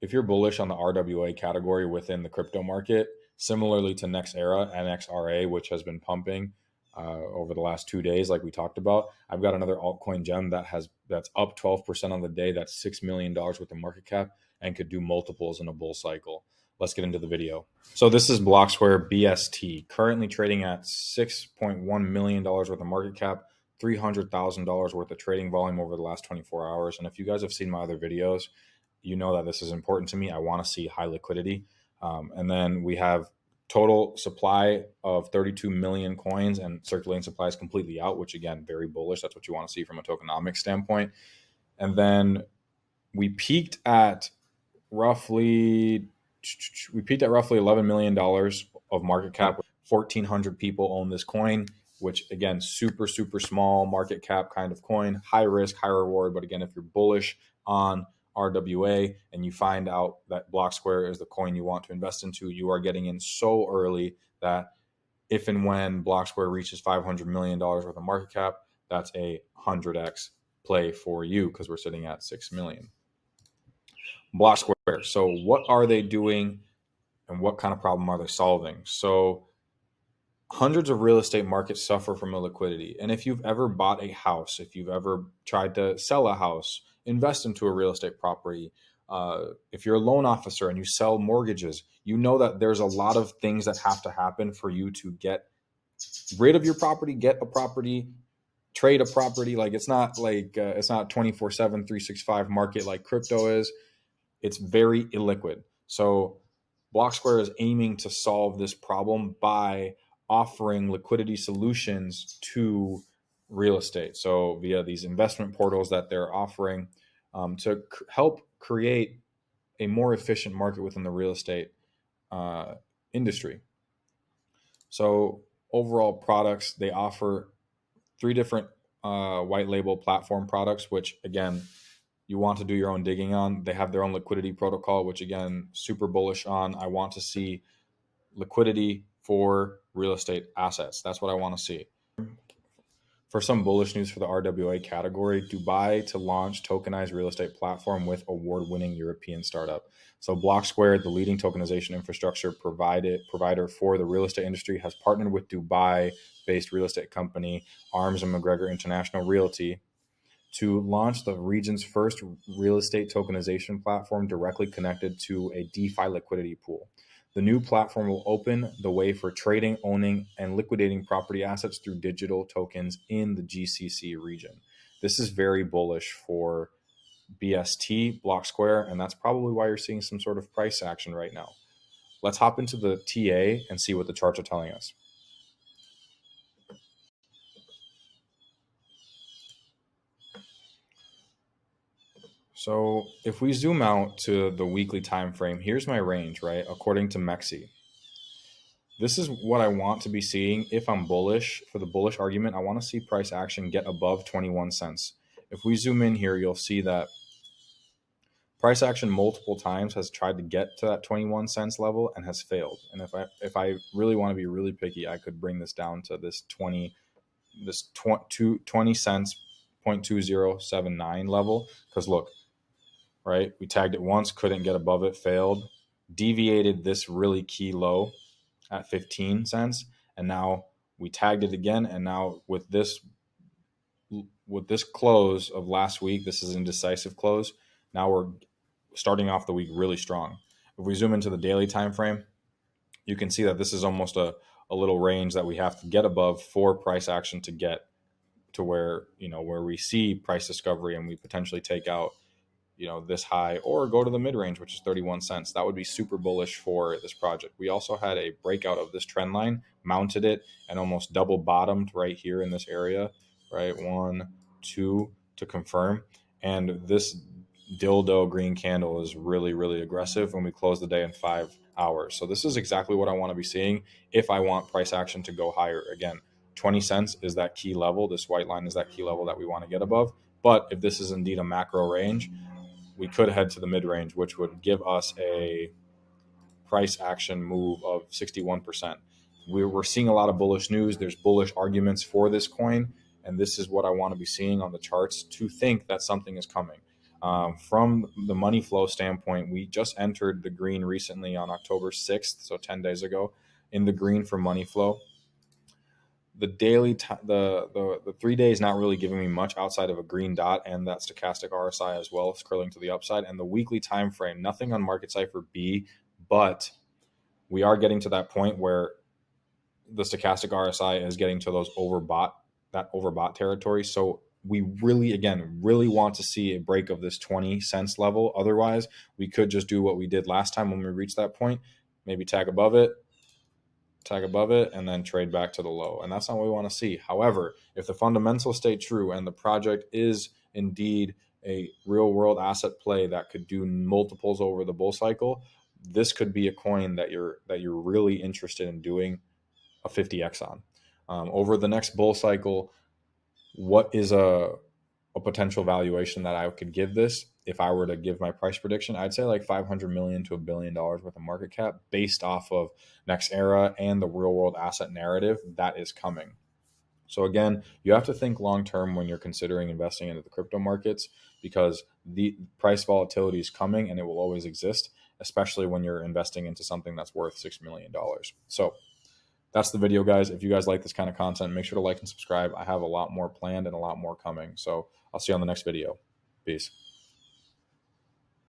if you're bullish on the RWA category within the crypto market, similarly to Nexera and XRA, which has been pumping over the last 2 days, like we talked about, I've got another altcoin gem that's up 12% on the day. That's $6 million worth of market cap and could do multiples in a bull cycle. Let's get into the video. So this is Blocksquare BST, currently trading at $6.1 million worth of market cap, $300,000 worth of trading volume over the last 24 hours. And if you guys have seen my other videos, you know that this is important to me. I want to see high liquidity. And then we have total supply of 32 million coins, and circulating supply is completely out, which again, very bullish. That's what you want to see from a tokenomics standpoint. And then we peaked at roughly $11 million of market cap. 1,400 people own this coin, which again, super, super small market cap kind of coin, high risk, high reward. But again, if you're bullish on RWA and you find out that Blocksquare is the coin you want to invest into, you are getting in so early that if and when Blocksquare reaches $500 million worth of market cap, that's a 100x play for you because we're sitting at 6 million. Blocksquare. So what are they doing and what kind of problem are they solving? So hundreds of real estate markets suffer from illiquidity. And if you've ever bought a house, if you've ever tried to sell a house, invest into a real estate property, if you're a loan officer and you sell mortgages, you know that there's a lot of things that have to happen for you to get rid of your property, get a property, trade a property. Like it's not 24/7, 365 market like crypto is. It's very illiquid. So Blocksquare is aiming to solve this problem by offering liquidity solutions to real estate. So via these investment portals that they're offering to help create a more efficient market within the real estate industry. So overall products, they offer 3 different white label platform products, which again, you want to do your own digging on. They have their own liquidity protocol, which again, super bullish on. I want to see liquidity for real estate assets. That's what I want to see. For some bullish news for the RWA category, Dubai to launch tokenized real estate platform with award-winning European startup. So Blocksquare, the leading tokenization infrastructure provider for the real estate industry, has partnered with Dubai-based real estate company Arms and McGregor International Realty to launch the region's first real estate tokenization platform directly connected to a DeFi liquidity pool. The new platform will open the way for trading, owning, and liquidating property assets through digital tokens in the GCC region. This is very bullish for BST, Blocksquare, and that's probably why you're seeing some sort of price action right now. Let's hop into the TA and see what the charts are telling us. So if we zoom out to the weekly time frame, here's my range, right? According to Mexi. This is what I want to be seeing if I'm bullish. For the bullish argument, I want to see price action get above 21 cents. If we zoom in here, you'll see that price action multiple times has tried to get to that 21 cents level and has failed. And if I really want to be really picky, I could bring this down to this 20 cents 0.2079 level. Because look, right? We tagged it once, couldn't get above it, failed, deviated this really key low at 15 cents. And now we tagged it again. And now with this close of last week, this is an indecisive close. Now we're starting off the week really strong. If we zoom into the daily time frame, you can see that this is almost a little range that we have to get above for price action to get to where we see price discovery and we potentially take out this high or go to the mid range, which is 31 cents. That would be super bullish for this project. We also had a breakout of this trend line, mounted it, and almost double bottomed right here in this area, right? 1, 2 to confirm. And this dildo green candle is really, really aggressive when we close the day in 5 hours. So this is exactly what I want to be seeing if I want price action to go higher. Again, 20 cents is that key level. This white line is that key level that we want to get above. But if this is indeed a macro range, we could head to the mid-range, which would give us a price action move of 61%. We're seeing a lot of bullish news. There's bullish arguments for this coin, and this is what I want to be seeing on the charts to think that something is coming. From the money flow standpoint, we just entered the green recently on October 6th, so 10 days ago, in the green for money flow. The daily the 3 days not really giving me much outside of a green dot and that stochastic RSI as well, scrolling to the upside, and the weekly time frame, nothing on Market Cipher B, but we are getting to that point where the stochastic RSI is getting to those overbought territory. So we really want to see a break of this 20 cents level. Otherwise, we could just do what we did last time when we reached that point, maybe tag above it, and then trade back to the low. And that's not what we want to see. However, if the fundamentals stay true and the project is indeed a real world asset play that could do multiples over the bull cycle, this could be a coin that you're really interested in doing a 50x on. Over the next bull cycle, what is a potential valuation that I could give this? If I were to give my price prediction, I'd say like 500 million to $1 billion worth of market cap based off of next era and the real world asset narrative that is coming. So again, you have to think long term when you're considering investing into the crypto markets, because the price volatility is coming and it will always exist, especially when you're investing into something that's worth $6 million. So that's the video, guys. If you guys like this kind of content, make sure to like and subscribe. I have a lot more planned and a lot more coming. So I'll see you on the next video. Peace.